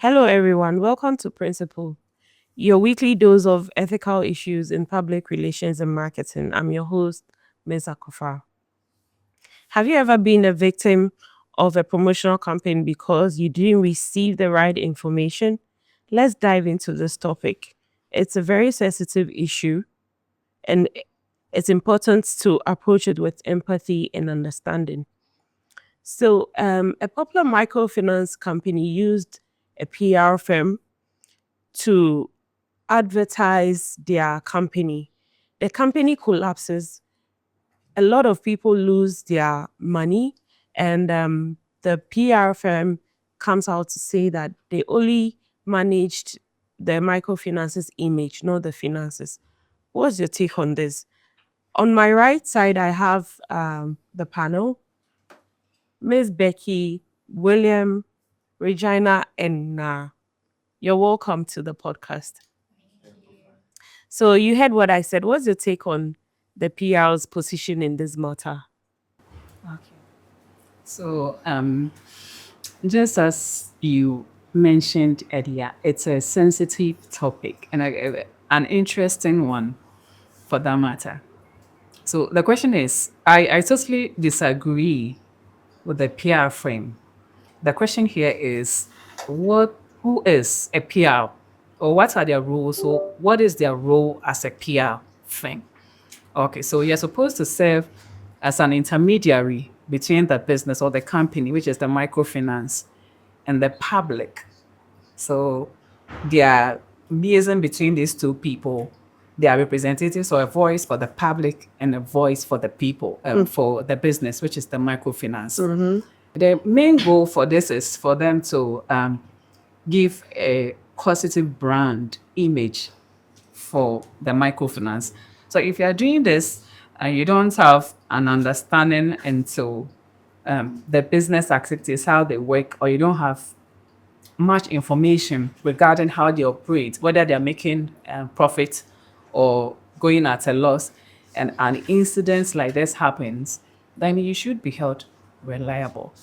Hello, everyone. Welcome to Principle, your weekly dose of ethical issues in public relations and marketing. I'm your host, Ms. Akofa. Have you ever been a victim of a promotional campaign because you didn't receive the right information? Let's dive into this topic. It's a very sensitive issue, and it's important to approach it with empathy and understanding. A popular microfinance company used a PR firm to advertise their company. The company collapses, a lot of people lose their money, and the PR firm comes out to say that they only managed the microfinance's image, not the finances. What's your take on this? On my right side, I have the panel, Miss Becky, William, Regina, and you're welcome to the podcast. So you heard what I said. What's your take on the PR's position in this matter? Okay. So, just as you mentioned earlier, it's a sensitive topic and an interesting one for that matter. So, the question is I totally disagree with the PR frame. The question here is who is a PR or what are their roles? So, what is their role as a PR firm? Okay, so you're supposed to serve as an intermediary between the business or the company, which is the microfinance, and the public. So they are liaison between these two people. They are representatives or a voice for the public and a voice for the people, for the business, which is the microfinance. The main goal for this is for them to give a positive brand image for the microfinance. So if you are doing this and you don't have an understanding into the business activities, how they work, or you don't have much information regarding how they operate, whether they're making profit or going at a loss, and an incident like this happens, then you should be held reliable.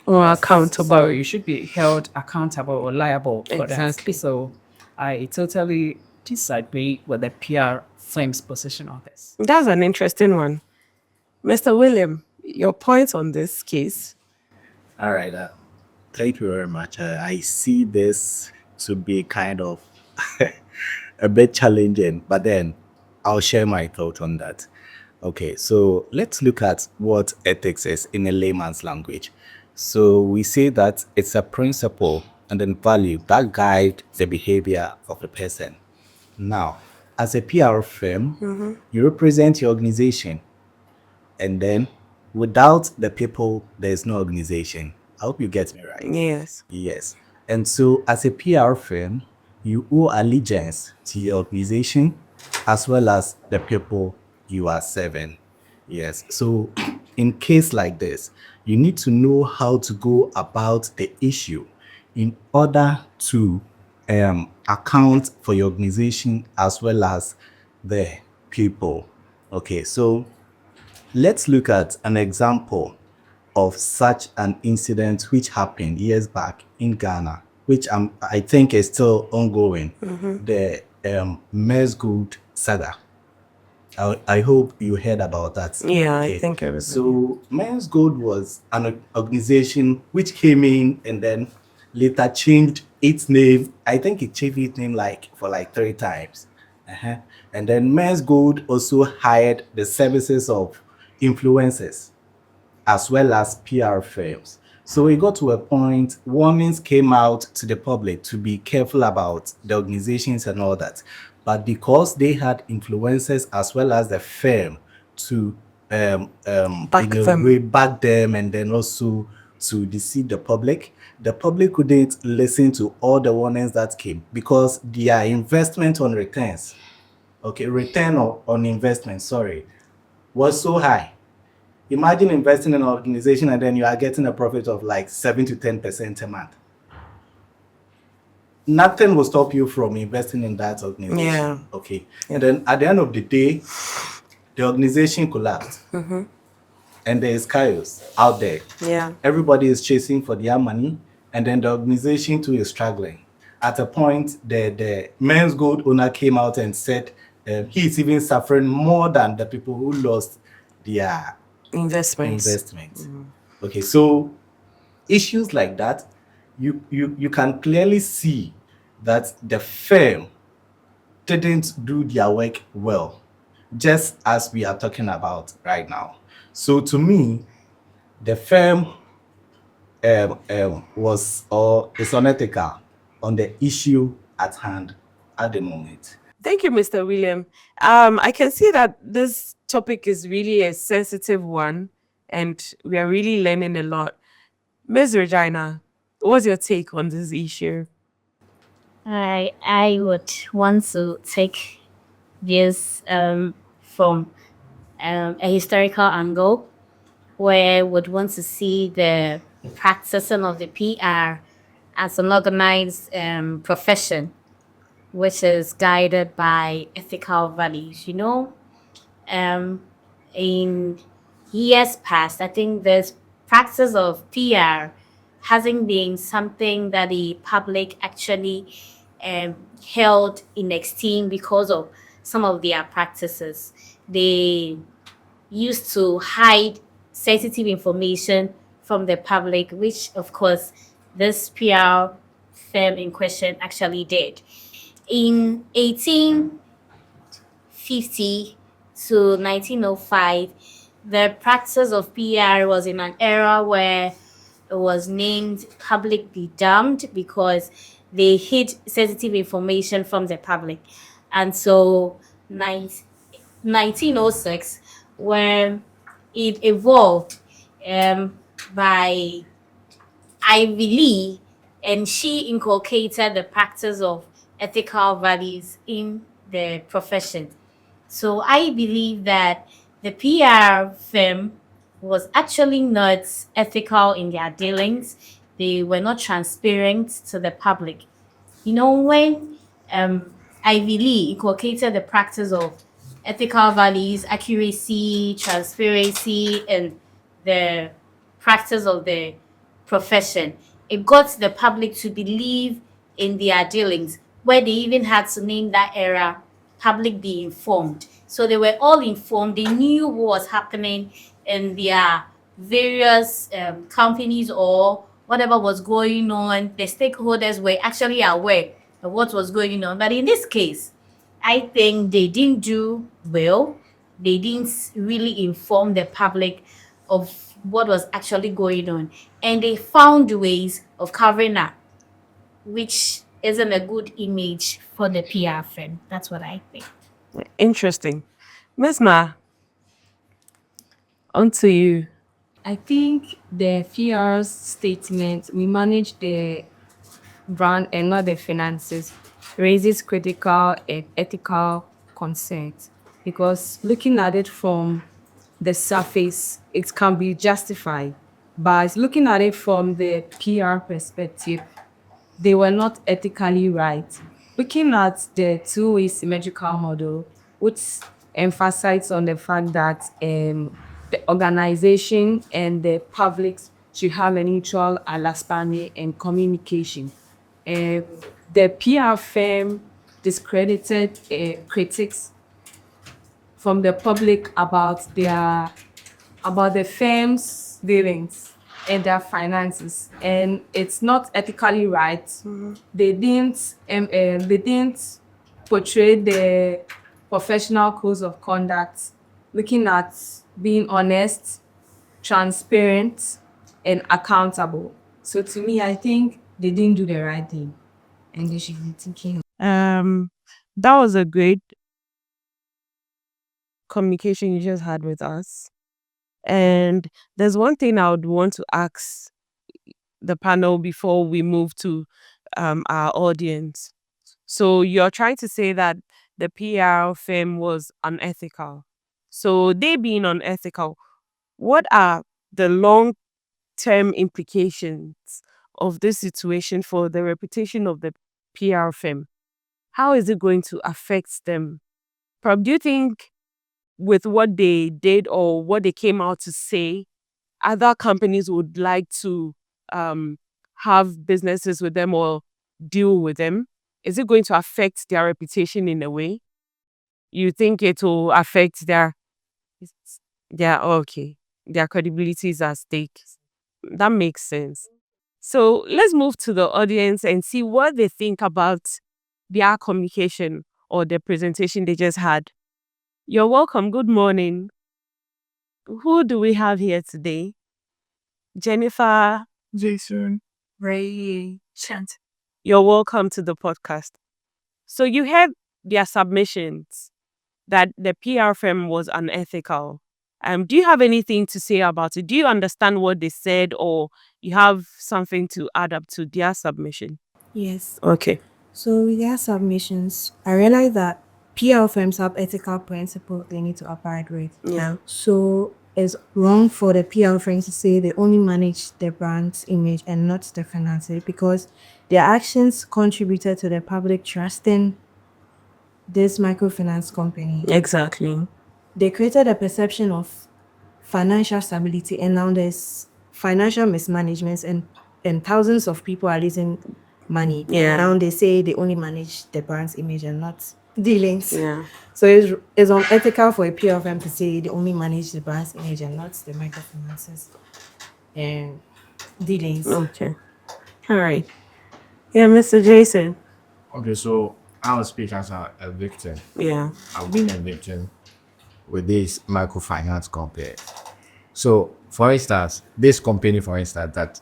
Or So accountable? you should be held accountable or liable for that. Exactly. So I totally disagree with the PR firm's position on this. That's an interesting one. Mr. William, your point on this case? All right. Thank you very much. I see this to be kind of a bit challenging, but then I'll share my thought on that. Okay, so let's look at what ethics is in a layman's language. So we say that it's a principle and then value that guide the behavior of the person. Now, as a PR firm, you represent your organization, and then without the people, there's no organization. I hope you get me right. Yes. Yes. And so, as a PR firm, you owe allegiance to your organization as well as the people you are serving. Yes. So, in case like this, you need to know how to go about the issue in order to account for your organization as well as the people. Okay. So, let's look at an example of such an incident which happened years back in Ghana, which I think is still ongoing. The Mers Good saga. I hope you heard about that. Yeah, I think everybody. So Men's Gold was an organization which came in and then later changed its name. I think it changed its name like 3 times. Uh-huh. And then Men's Gold also hired the services of influencers as well as PR firms. So it got to a point, warnings came out to the public to be careful about the organizations and all that. But because they had influencers as well as the firm to Back them. back them and then also to deceive the public couldn't listen to all the warnings that came because their investment on returns, okay, return on investment, sorry, was so high. Imagine investing in an organization and then you are getting a profit of like 7 to 10% a month. Nothing will stop you from investing in that organization. Yeah. Okay. And then at the end of the day, the organization collapsed. And there is chaos out there. Yeah. Everybody is chasing for their money and then the organization too is struggling. At a point, the men's gold owner came out and said he's even suffering more than the people who lost their Investments. investment. Okay, so issues like that, you can clearly see that the firm didn't do their work well, just as we are talking about right now. So to me, the firm was or is unethical on the issue at hand at the moment. Thank you, Mr. William. I can see that this topic is really a sensitive one, and we are really learning a lot. Ms. Regina, what's your take on this issue? I would want to take this from a historical angle, where I would want to see the practicing of the PR as an organized profession, which is guided by ethical values. Um, in years past, I think this practice of PR hasn't been something that the public actually held in esteem because of some of their practices. They used to hide sensitive information from the public, which, of course, this PR firm in question actually did. In 1850 to 1905, the practice of PR was in an era where it was named publicly damned because they hid sensitive information from the public. And so 1906, when it evolved by Ivy Lee, and she inculcated the practice of ethical values in the profession. So I believe that the PR firm was actually not ethical in their dealings. They were not transparent to the public. When Ivy Lee inculcated the practice of ethical values, accuracy, transparency, and the practice of the profession, it got the public to believe in their dealings, where they even had to name that era public be informed. So they were all informed. They knew what was happening in their various companies or whatever was going on. The stakeholders were actually aware of what was going on. But in this case, I think they didn't do well. They didn't really inform the public of what was actually going on. And they found ways of covering up, which isn't a good image for the PR firm. That's what I think. Interesting. Ms. Ma, on to you. I think the PR's statement, we manage the brand and not the finances, raises critical and ethical concerns, because looking at it from the surface, it can be justified. But looking at it from the PR perspective, they were not ethically right. Looking at the two-way symmetrical model, which emphasizes on the fact that the organization and the public should have a mutual understanding and communication. Um, the PR firm discredited critics from the public about the firm's dealings and their finances, and it's not ethically right. They didn't portray the professional codes of conduct, looking at being honest, transparent, and accountable. So to me, I think they didn't do the right thing, and they should be thinking. That was a great communication you just had with us. And there's one thing I would want to ask the panel before we move to our audience. So you're trying to say that the PR firm was unethical. So they being unethical, what are the long-term implications of this situation for the reputation of the PR firm? How is it going to affect them? Do you think with what they did or what they came out to say, other companies would like to have businesses with them or deal with them? Is it going to affect their reputation in a way? You think it will affect okay, their credibility is at stake. That makes sense. So let's move to the audience and see what they think about their communication or the presentation they just had. You're welcome. Good morning. Who do we have here today? Jennifer. Jason. Ray, Shant. You're welcome to the podcast. So you heard their submissions that the PR firm was unethical. Do you have anything to say about it? Do you understand what they said, or you have something to add up to their submission? Yes. Okay. So with their submissions, I realized that PR firms have ethical principles they need to abide with. Yeah. So it's wrong for the PR firms to say they only manage the brand's image and not the finances, because their actions contributed to the public trusting this microfinance company. Exactly. They created a perception of financial stability, and now there's financial mismanagement, and thousands of people are losing money. Yeah. Now they say they only manage the brand's image and not dealings. Yeah. So it's unethical for a PR firm to say they only manage the brand's image and not the microfinances and dealings. Okay. All right. Yeah, Mr. Jason. Okay, so I will speak as a victim. Yeah. I've been a victim with this microfinance company. So, for instance, this company, that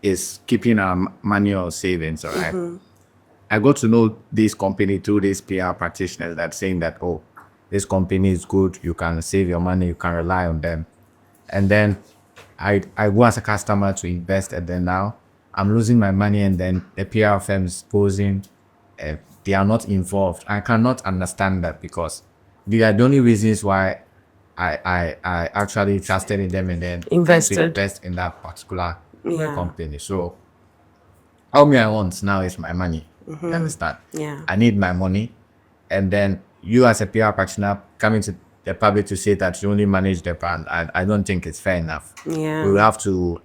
is keeping our money or savings, all right? I got to know this company through these PR practitioners that saying that, oh, this company is good, you can save your money, you can rely on them. And then I go as a customer to invest, and then now I'm losing my money, and then the PR firm is posing they are not involved. I cannot understand that, because they are the only reasons why I actually trusted in them and then Invested. to invest in that particular Yeah. company. So all me I want now is my money. You understand? Yeah. I need my money. And then you as a PR practitioner coming to the public to say that you only manage the brand, I don't think it's fair enough. Yeah. We will have to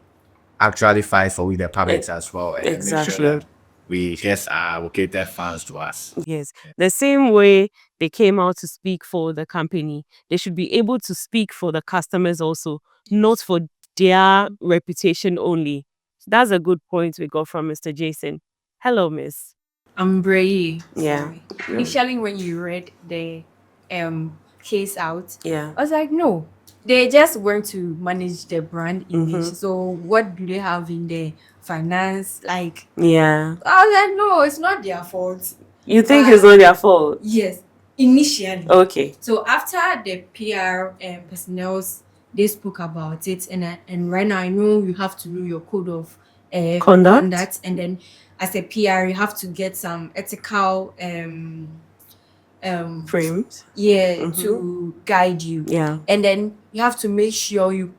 actually fight for with the public as well. And make Exactly. sure that we just allocated funds to us. Yes. The same way they came out to speak for the company, they should be able to speak for the customers also, not for their reputation only. That's a good point we got from Mr. Jason. Hello, miss. I'm Bray. Yeah. Sorry. Initially, when you read the case out, Yeah. I was like, no, they just want to manage the brand image. So what do they have in the finance? Like, Yeah. I was like, no, it's not their fault. You think it's not their fault? Yes, initially. Okay. So after the PR personnel, they spoke about it, and right now I know you have to know your code of Conduct. and then as a PR you have to get some ethical Frames. to guide you. Yeah. And then you have to make sure you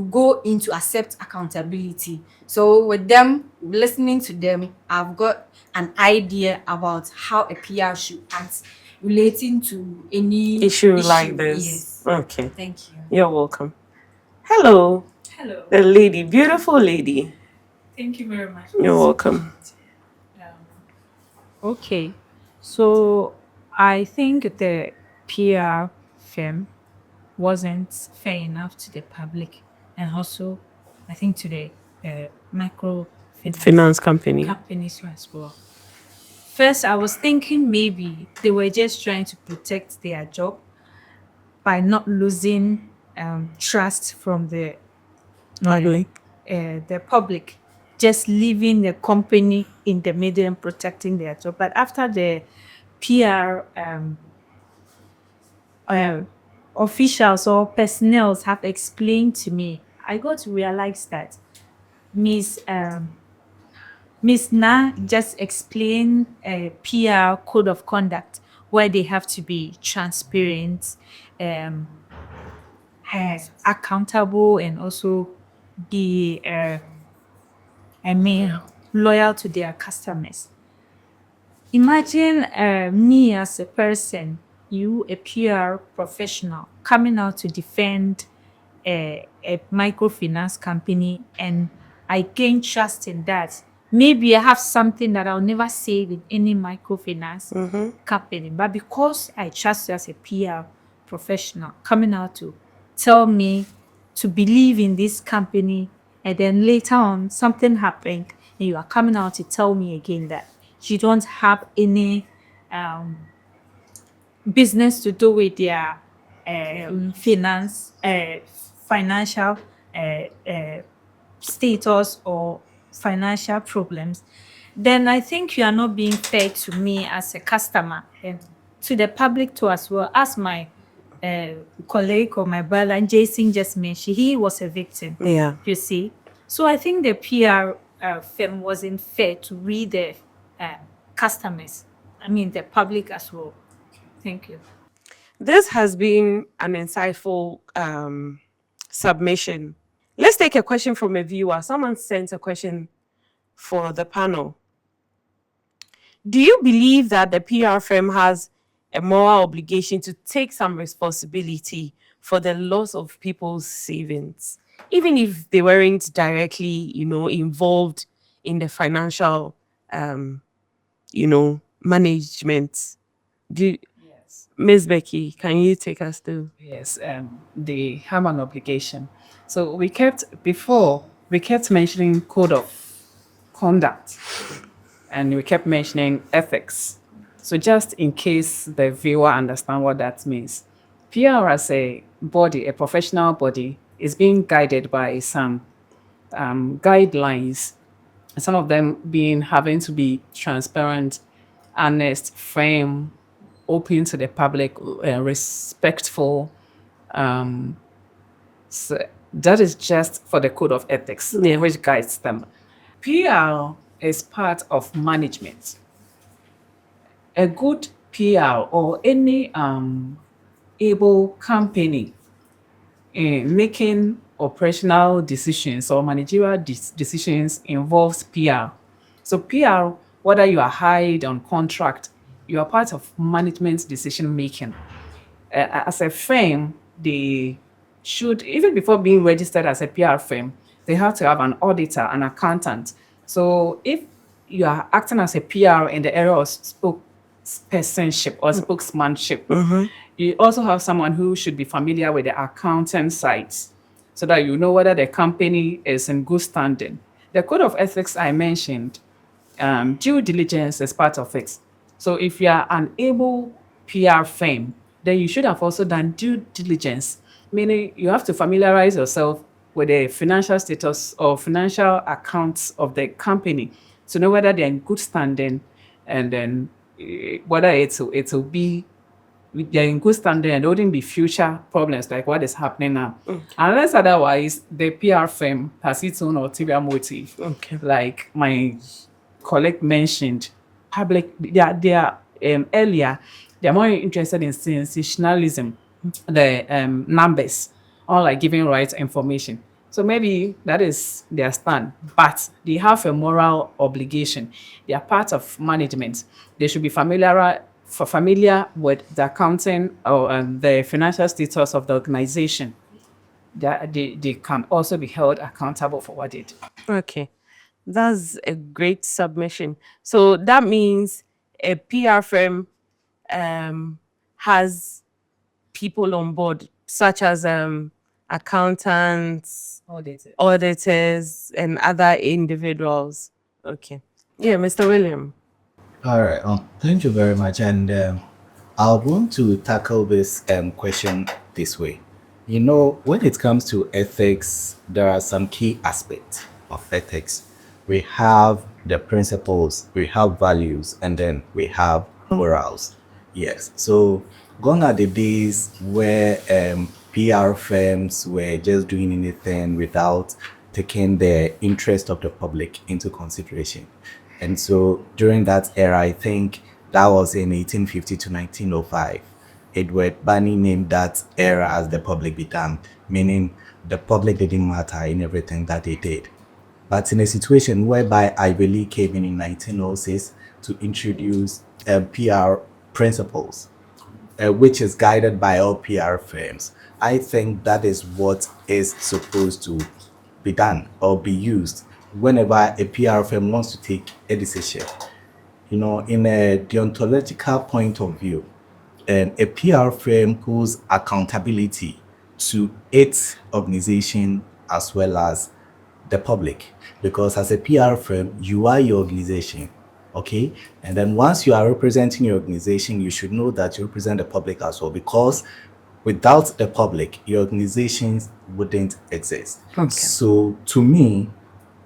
go into accept accountability. So with them, listening to them, I've got an idea about how a PR should act relating to any Issue like this. Yes. Okay. Thank you. You're welcome. Hello. Hello. The lady, beautiful lady. Thank you very much. You're welcome. Okay, so I think the PR firm wasn't fair enough to the public, and also I think to the micro Finance company. companies as well. First, I was thinking maybe they were just trying to protect their job by not losing trust from the public, just leaving the company in the middle and protecting their job. But after the PR officials or personnel have explained to me, I got to realize that Miss Na just explained a PR code of conduct where they have to be transparent, accountable, and also be loyal to their customers. Imagine me as a person, you a PR professional, coming out to defend a microfinance company, and I gain trust in that. Maybe I have something that I'll never say with any microfinance company, but because I trust you as a PR professional coming out to tell me to believe in this company, and then later on something happened, and you are coming out to tell me again that you don't have any business to do with their financial status or financial problems, then I think you are not being fair to me as a customer and to the public too as well. As my colleague or my brother Jason just mentioned, he was a victim. Yeah. You see, so I think the PR firm wasn't fair to read the customers. I mean the public as well. Thank you. This has been an insightful submission. Let's take a question from a viewer. Someone sent a question for the panel. Do you believe that the PR firm has a moral obligation to take some responsibility for the loss of people's savings, even if they weren't directly, involved in the financial, management? Do Yes. Ms. Becky, can you take us through? Yes, they have an obligation. So we kept mentioning code of conduct, and we kept mentioning ethics. So just in case the viewer understand what that means, PR as a body, a professional body, is being guided by some guidelines. Some of them being having to be transparent, honest, firm, open to the public, respectful. So that is just for the code of ethics, Yeah. which guides them. PR is part of management. A good PR or any able company in making operational decisions or managerial decisions involves PR. So PR, whether you are hired on contract, you are part of management decision making. As a firm, they should, even before being registered as a PR firm, they have to have an auditor, an accountant. So if you are acting as a PR in the area of spokespersonship or spokesmanship, you also have someone who should be familiar with the accounting sites so that you know whether the company is in good standing. The code of ethics I mentioned, due diligence is part of it. So if you are an able PR firm, then you should have also done due diligence, meaning you have to familiarize yourself with the financial status or financial accounts of the company to know whether they're in good standing, and then whether it will be they're in good standing and there wouldn't be future problems like what is happening now. Unless otherwise, the PR firm has its own ulterior motive. Okay. Like my colleague mentioned, they are earlier, they're more interested in sensationalism, the numbers, or like giving right information. So maybe that is their stand, but they have a moral obligation. They are part of management. They should be familiar with the accounting or the financial status of the organization. They can also be held accountable for what they do. Okay. That's a great submission. So that means a PR firm has people on board, such as accountants, auditors, and other individuals. Okay. Yeah, Mr. William. All right. Thank you very much. And I want to tackle this question this way. When it comes to ethics, there are some key aspects of ethics. We have the principles, we have values, and then we have morals. Yes. So gone are the days where PR firms were just doing anything without taking the interest of the public into consideration. And so during that era, I think that was in 1850 to 1905. Edward Bunny named that era as the public be damned, meaning the public didn't matter in everything that they did. But in a situation whereby Ivy League came in 1906 to introduce PR principles, which is guided by all PR firms, I think that is what is supposed to be done or be used whenever a PR firm wants to take a decision. In a deontological point of view, a PR firm holds accountability to its organization as well as the public, because as a PR firm, you are your organization, okay? And then once you are representing your organization, you should know that you represent the public as well, because without the public, your organizations wouldn't exist. So to me,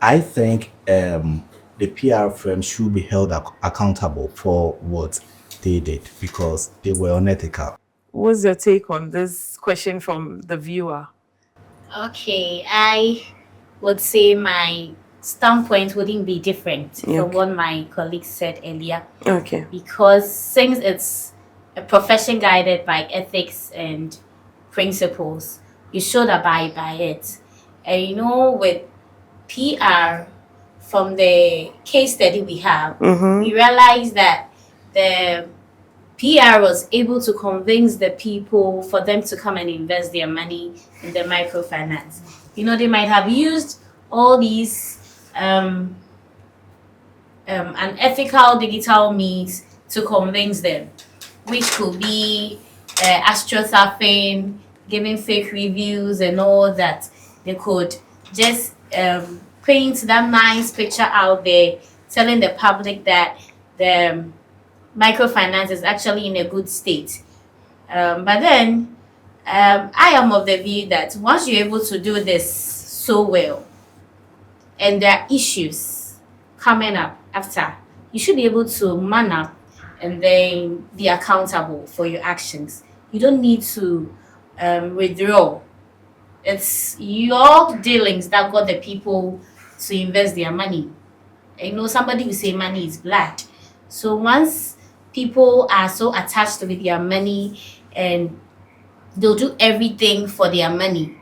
I think the PR firm should be held accountable for what they did because they were unethical. What's your take on this question from the viewer? Okay, I would say my standpoint wouldn't be different from what my colleague said earlier. Okay. Because since it's a profession guided by ethics and principles, you should abide by it. And with PR, from the case study we have, we realize that the PR was able to convince the people for them to come and invest their money in the microfinance. They might have used all these unethical digital means to convince them, which could be astroturfing, giving fake reviews and all that. They could just paint that nice picture out there, telling the public that the microfinance is actually in a good state. But then I am of the view that once you're able to do this so well and there are issues coming up after, you should be able to man up and then be accountable for your actions. You don't need to withdraw. It's your dealings that got the people to invest their money. Somebody will say money is blood. So once people are so attached with their money and they'll do everything for their money,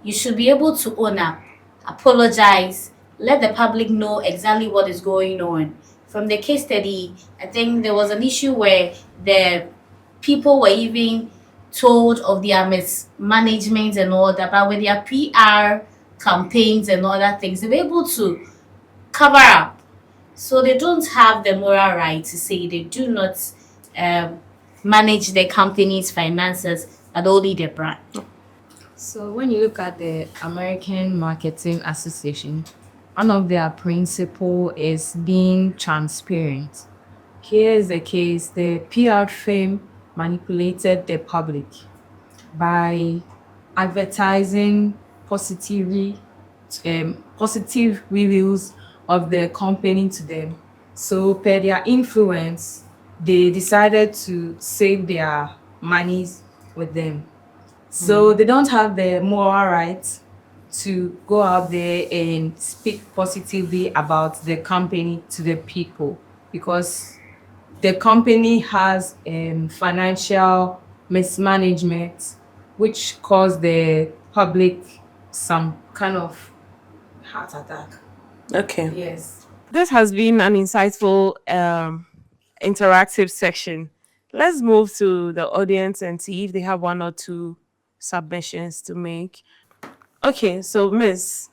you should be able to own up, apologize, let the public know exactly what is going on. From the case study, I think there was an issue where the people were even told of their mismanagement and all that, but with their PR campaigns and other things, they were able to cover up. So they don't have the moral right to say they do not manage the company's finances, but only the brand. So when you look at the American Marketing Association, one of their principle is being transparent. Here is the case: the PR firm manipulated the public by advertising positive reviews of the company to them. So per their influence, they decided to save their monies with them. So they don't have the moral right to go out there and speak positively about the company to the people, because the company has financial mismanagement, which caused the public some kind of heart attack. Okay. Yes. This has been an insightful interactive section. Let's move to the audience and see if they have one or two submissions to make. Okay, so Miss.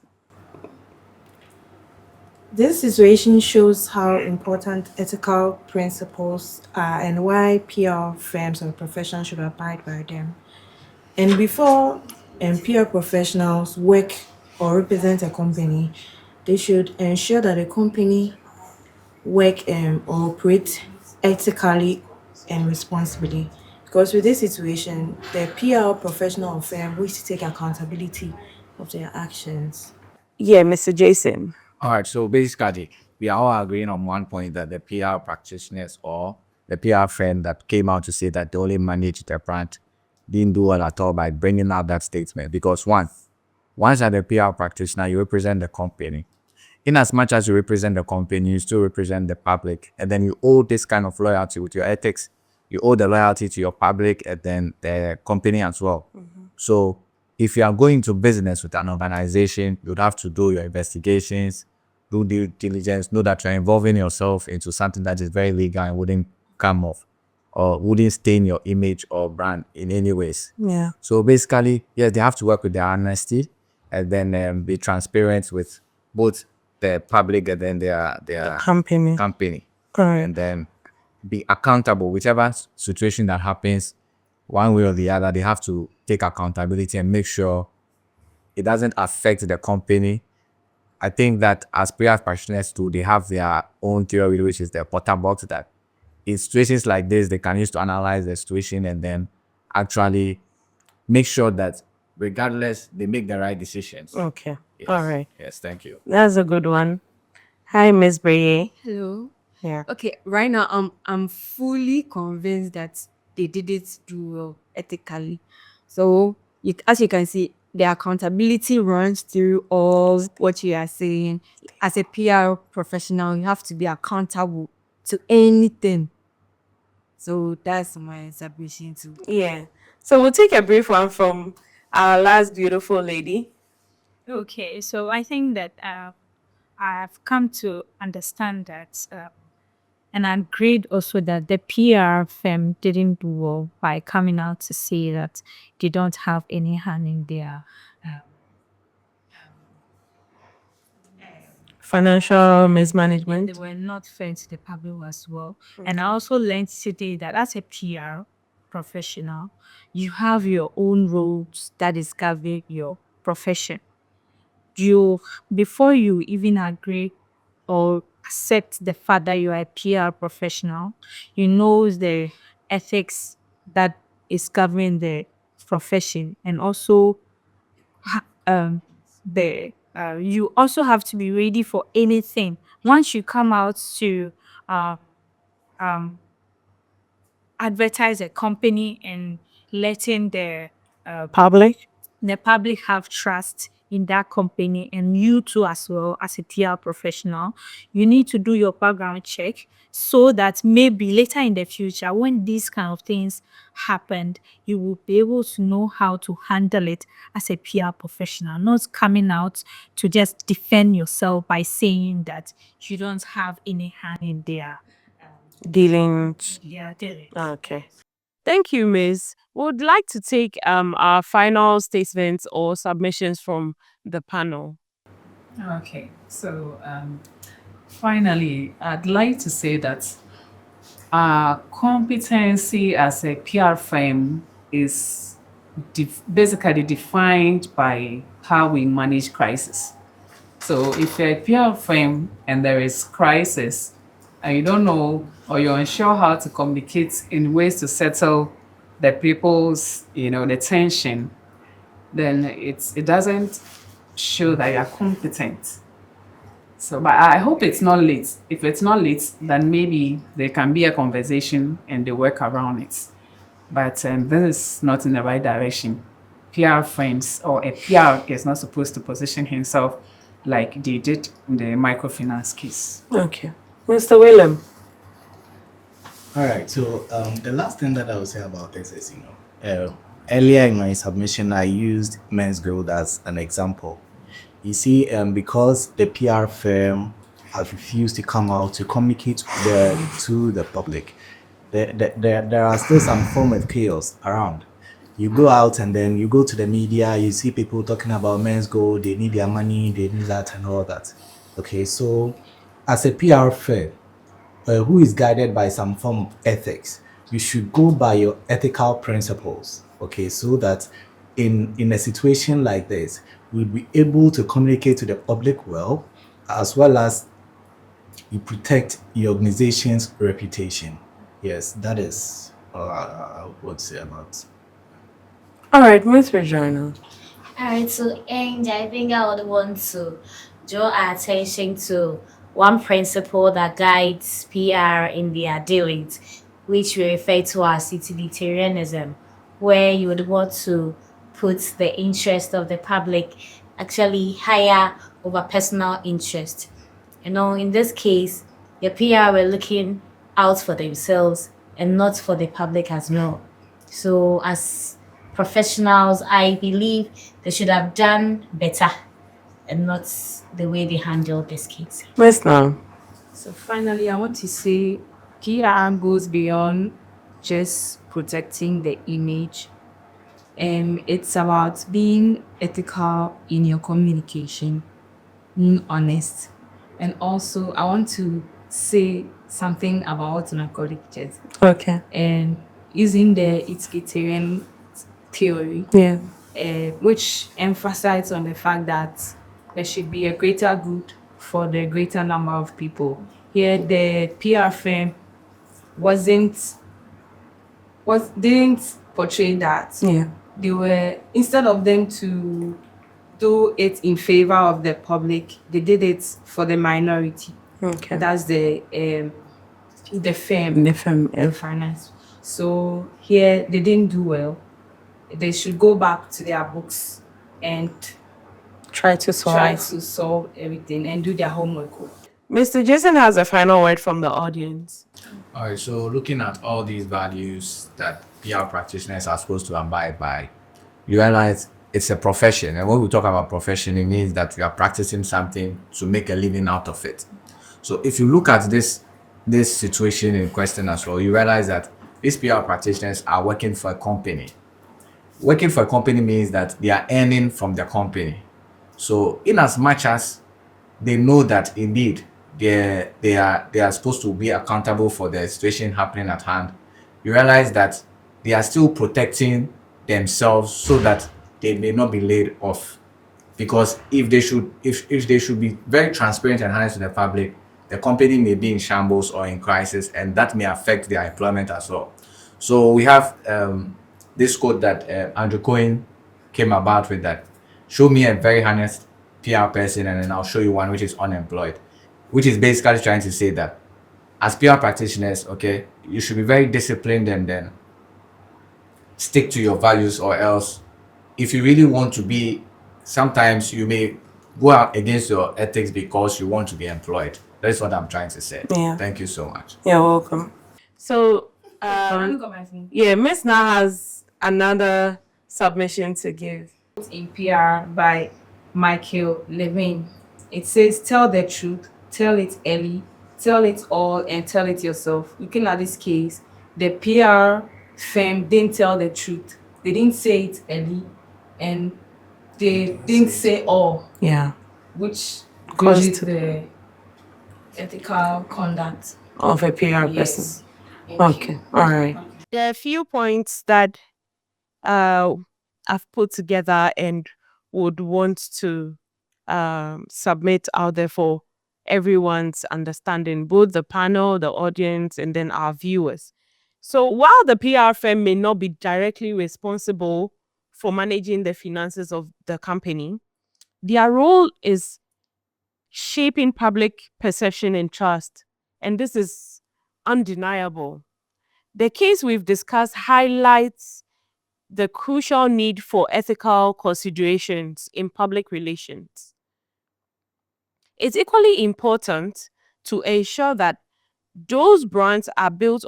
This situation shows how important ethical principles are and why PR firms and professionals should abide by them. And before PR professionals work or represent a company, they should ensure that the company work or operate ethically and responsibly. Because with this situation, the PR professional or firm wish to take accountability of their actions. Yeah, Mr. Jason. All right, so basically, we are all agreeing on one point that the PR practitioners or the PR firm that came out to say that they only manage their brand didn't do well at all by bringing out that statement. Because once as a PR practitioner, you represent the company. In as much as you represent the company, you still represent the public. And then you owe this kind of loyalty with your ethics. You owe the loyalty to your public and then the company as well. So if you are going to business with an organization, you'd have to do your investigations, do due diligence, know that you're involving yourself into something that is very legal and wouldn't come off or wouldn't stain your image or brand in any ways. Yeah. So basically, yes, they have to work with their honesty and then be transparent with both the public and then their Company. company, Correct. and then be accountable. Whichever situation that happens, one way or the other, they have to take accountability and make sure it doesn't affect the company. I think that as PR practitioners too, they have their own theory, which is the Potter box, that in situations like this, they can use to analyze the situation and then actually make sure that regardless, they make the right decisions. Okay. Yes. All right. Yes, thank you. That's a good one. Hi, Miss Breye. Hello. Yeah. Okay, right now I'm fully convinced that they did it do well ethically. So as you can see, the accountability runs through all what you are saying. As a PR professional, you have to be accountable to anything. So that's my submission to. Yeah. So we'll take a brief one from our last beautiful lady. Okay, so I think that I've come to understand that and agreed also that the PR firm didn't do well by coming out to say that they don't have any hand in their Financial they mismanagement. were not fair to the public as well. And I also learned today that as a PR professional, you have your own rules that is governing your profession. You before you even agree or accept the fact that you are a PR professional, you know the ethics that is governing the profession, and also the you also have to be ready for anything once you come out to uh, um, advertise a company and letting Public. the public have trust in that company, and you too as well as a PR professional, you need to do your background check so that maybe later in the future when these kind of things happened, you will be able to know how to handle it as a PR professional, not coming out to just defend yourself by saying that you don't have any hand in their Dealings. dealing. Okay. Thank you, Miss. Would like to take our final statements or submissions from the panel. Okay, so finally, I'd like to say that our competency as a PR firm is basically defined by how we manage crisis. So if you're a PR firm and there is crisis and you don't know or you're unsure how to communicate in ways to settle the people's, the tension, then it doesn't show that you're competent. So, but I hope it's not late. If it's not late, then maybe there can be a conversation and they work around it. But this is not in the right direction. PR firms or a PR is not supposed to position himself like they did in the microfinance case. Okay. Mr. Willem. All right. So the last thing that I would say about this is, earlier in my submission, I used Men's Gold as an example. You see, because the PR firm has refused to come out to communicate to the public, there are still some form of chaos around. You go out and then you go to the media, you see people talking about Men's Gold, they need their money, they need that and all that. Okay, so as a PR firm, who is guided by some form of ethics, you should go by your ethical principles, okay, so that in a situation like this, we'll be able to communicate to the public well, as well as you protect your organization's reputation. Yes, that is I would say about. All right, Miss Regina. Alright, to end, I think I would want to draw our attention to one principle that guides PR in their dealings, which we refer to as utilitarianism, where you would want to put the interest of the public actually higher over personal interest. In this case, the PR were looking out for themselves and not for the public as well. So, as professionals, I believe they should have done better and not the way they handled this case. Miss Now. So finally, I want to say PR goes beyond just protecting the image. It's about being ethical in your communication, being honest, And also, I want to say something about my colleagues Okay. and using the utilitarian theory, Yeah. which emphasizes on the fact that there should be a greater good for the greater number of people. Here, the PR firm wasn't was didn't portray that. Yeah. They were, instead of them to do it in favor of the public, they did it for the minority. Okay. That's the firm, The firm. the finance. So here they didn't do well. They should go back to their books and Try to solve. try to solve everything and do their homework. Mr. Jason has a final word from the audience. All right, so looking at all these values that PR practitioners are supposed to abide by, you realize it's a profession. And when we talk about profession, it means that we are practicing something to make a living out of it. So if you look at this situation in question as well, you realize that these PR practitioners are working for a company. Working for a company means that they are earning from the company. So in as much as they know that indeed they are supposed to be accountable for the situation happening at hand, you realize that they are still protecting themselves so that they may not be laid off. Because if they should be very transparent and honest to the public, the company may be in shambles or in crisis, and that may affect their employment as well. So we have this quote that Andrew Cohen came about with, that show me a very honest PR person and then I'll show you one which is unemployed, which is basically trying to say that as PR practitioners, okay, you should be very disciplined and then stick to your values, or else if you really want to be, sometimes you may go out against your ethics because you want to be employed. That's what I'm trying to say. Yeah. Thank you so much. You're welcome. So, yeah, Miss Na has another submission to give. In PR by Michael Levine. It says, tell the truth, tell it early, tell it all, and tell it yourself. Looking at this case, the PR firm didn't tell the truth. They didn't say it early, and they didn't say all, Yeah. which Caused goes to the ethical conduct. Of a PR person. Yes. Okay. All right. There are a few points that I've put together and would want to submit out there for everyone's understanding, both the panel, the audience, and then our viewers. So while the PR firm may not be directly responsible for managing the finances of the company, their role is shaping public perception and trust. And this is undeniable. The case we've discussed highlights the crucial need for ethical considerations in public relations. It's equally important to ensure that those brands are built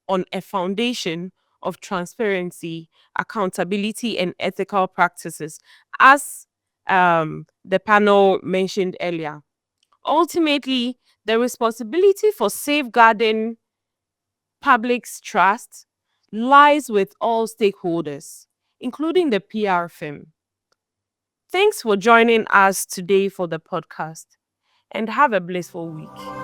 on a foundation of transparency, accountability, and ethical practices, as the panel mentioned earlier. Ultimately, the responsibility for safeguarding public's trust lies with all stakeholders, including the PR firm. Thanks for joining us today for the podcast, and have a blissful week.